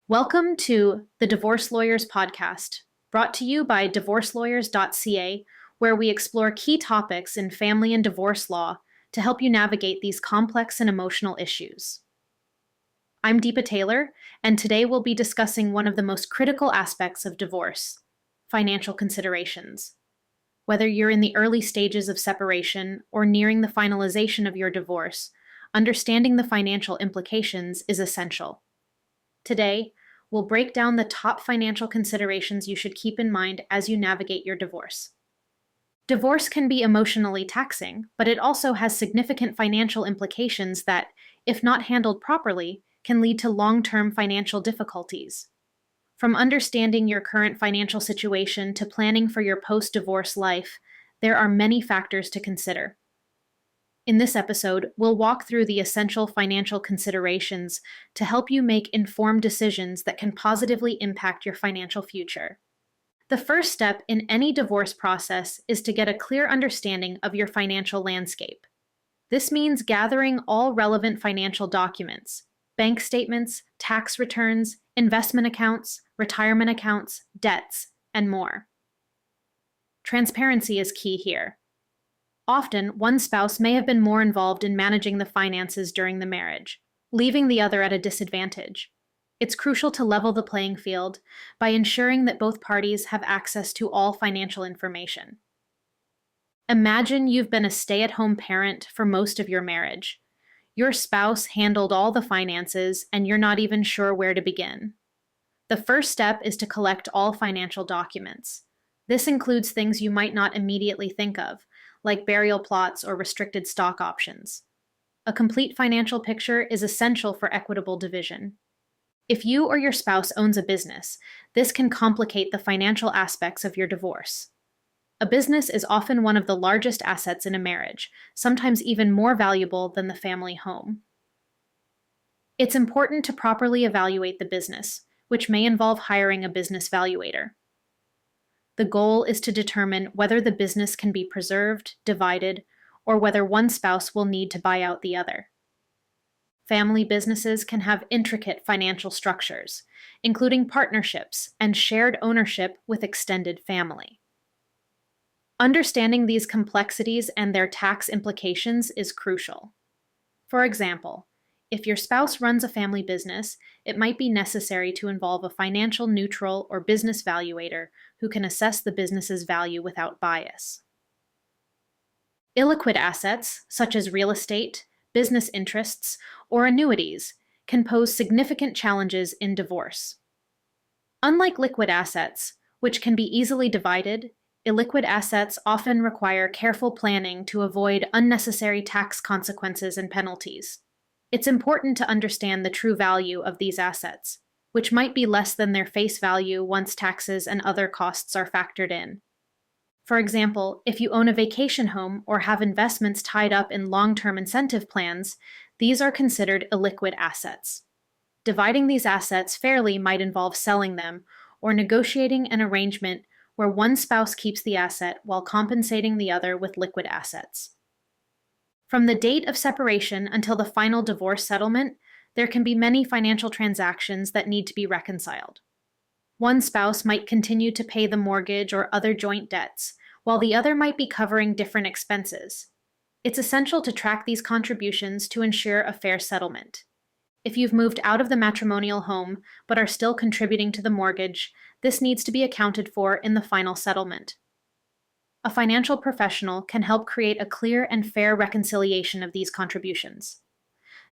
Welcome to the Divorce Lawyers podcast, brought to you by DivorceLawyers.ca, where we explore key topics in family and divorce law to help you navigate these complex and emotional issues. I'm Deepa Taylor, and today we'll be discussing one of the most critical aspects of divorce, financial considerations. Whether you're in the early stages of separation or nearing the finalization of your divorce, understanding the financial implications is essential. Today, we'll break down the top financial considerations you should keep in mind as you navigate your divorce. Divorce can be emotionally taxing, but it also has significant financial implications that, if not handled properly, can lead to long-term financial difficulties. From understanding your current financial situation to planning for your post-divorce life, there are many factors to consider. In this episode, we'll walk through the essential financial considerations to help you make informed decisions that can positively impact your financial future. The first step in any divorce process is to get a clear understanding of your financial landscape. This means gathering all relevant financial documents, bank statements, tax returns, investment accounts, retirement accounts, debts, and more. Transparency is key here. Often, one spouse may have been more involved in managing the finances during the marriage, leaving the other at a disadvantage. It's crucial to level the playing field by ensuring that both parties have access to all financial information. Imagine you've been a stay-at-home parent for most of your marriage. Your spouse handled all the finances, and you're not even sure where to begin. The first step is to collect all financial documents. This includes things you might not immediately think of, like burial plots or restricted stock options. A complete financial picture is essential for equitable division. If you or your spouse owns a business, this can complicate the financial aspects of your divorce. A business is often one of the largest assets in a marriage, sometimes even more valuable than the family home. It's important to properly evaluate the business, which may involve hiring a business valuator. The goal is to determine whether the business can be preserved, divided, or whether one spouse will need to buy out the other. Family businesses can have intricate financial structures, including partnerships and shared ownership with extended family. Understanding these complexities and their tax implications is crucial. For example, if your spouse runs a family business, it might be necessary to involve a financial neutral or business valuator who can assess the business's value without bias. Illiquid assets, such as real estate, business interests, or annuities, can pose significant challenges in divorce. Unlike liquid assets, which can be easily divided, illiquid assets often require careful planning to avoid unnecessary tax consequences and penalties. It's important to understand the true value of these assets, which might be less than their face value once taxes and other costs are factored in. For example, if you own a vacation home or have investments tied up in long-term incentive plans, these are considered illiquid assets. Dividing these assets fairly might involve selling them or negotiating an arrangement where one spouse keeps the asset while compensating the other with liquid assets. From the date of separation until the final divorce settlement, there can be many financial transactions that need to be reconciled. One spouse might continue to pay the mortgage or other joint debts, while the other might be covering different expenses. It's essential to track these contributions to ensure a fair settlement. If you've moved out of the matrimonial home but are still contributing to the mortgage, this needs to be accounted for in the final settlement. A financial professional can help create a clear and fair reconciliation of these contributions.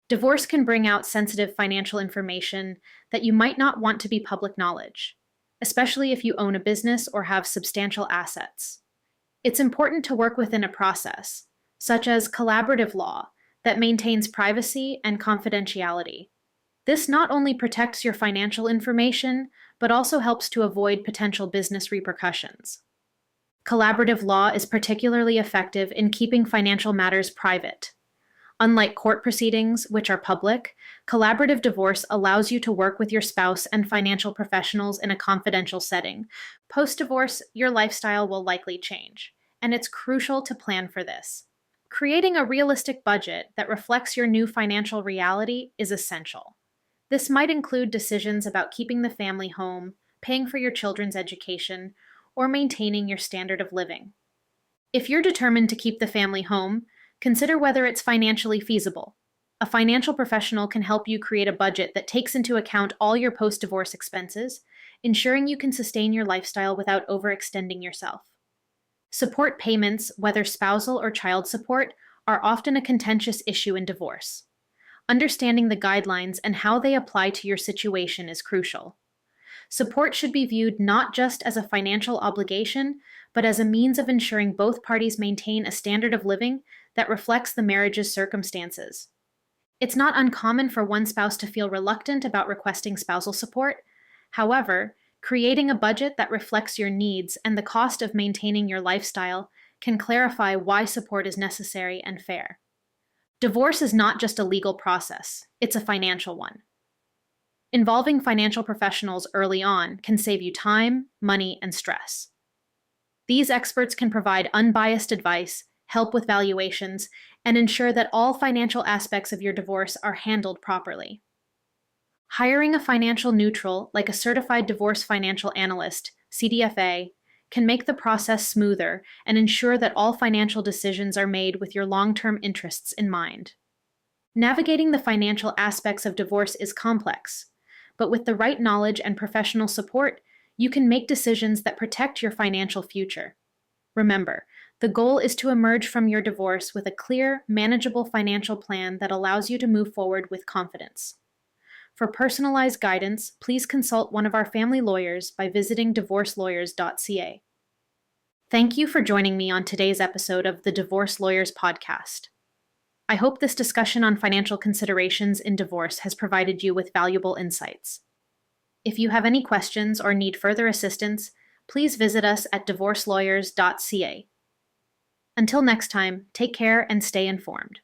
Divorce can bring out sensitive financial information that you might not want to be public knowledge, especially if you own a business or have substantial assets. It's important to work within a process, such as collaborative law, that maintains privacy and confidentiality. This not only protects your financial information, but also helps to avoid potential business repercussions. Collaborative law is particularly effective in keeping financial matters private. Unlike court proceedings, which are public, collaborative divorce allows you to work with your spouse and financial professionals in a confidential setting. Post-divorce, your lifestyle will likely change, and it's crucial to plan for this. Creating a realistic budget that reflects your new financial reality is essential. This might include decisions about keeping the family home, paying for your children's education, or maintaining your standard of living. If you're determined to keep the family home, consider whether it's financially feasible. A financial professional can help you create a budget that takes into account all your post-divorce expenses, ensuring you can sustain your lifestyle without overextending yourself. Support payments, whether spousal or child support, are often a contentious issue in divorce. Understanding the guidelines and how they apply to your situation is crucial. Support should be viewed not just as a financial obligation, but as a means of ensuring both parties maintain a standard of living that reflects the marriage's circumstances. It's not uncommon for one spouse to feel reluctant about requesting spousal support. However, creating a budget that reflects your needs and the cost of maintaining your lifestyle can clarify why support is necessary and fair. Divorce is not just a legal process, it's a financial one. Involving financial professionals early on can save you time, money, and stress. These experts can provide unbiased advice, help with valuations, and ensure that all financial aspects of your divorce are handled properly. Hiring a financial neutral, like a certified divorce financial analyst, CDFA, can make the process smoother and ensure that all financial decisions are made with your long-term interests in mind. Navigating the financial aspects of divorce is complex, but with the right knowledge and professional support, you can make decisions that protect your financial future. Remember, the goal is to emerge from your divorce with a clear, manageable financial plan that allows you to move forward with confidence. For personalized guidance, please consult one of our family lawyers by visiting DivorceLawyers.ca. Thank you for joining me on today's episode of the Divorce Lawyers podcast. I hope this discussion on financial considerations in divorce has provided you with valuable insights. If you have any questions or need further assistance, please visit us at DivorceLawyers.ca. Until next time, take care and stay informed.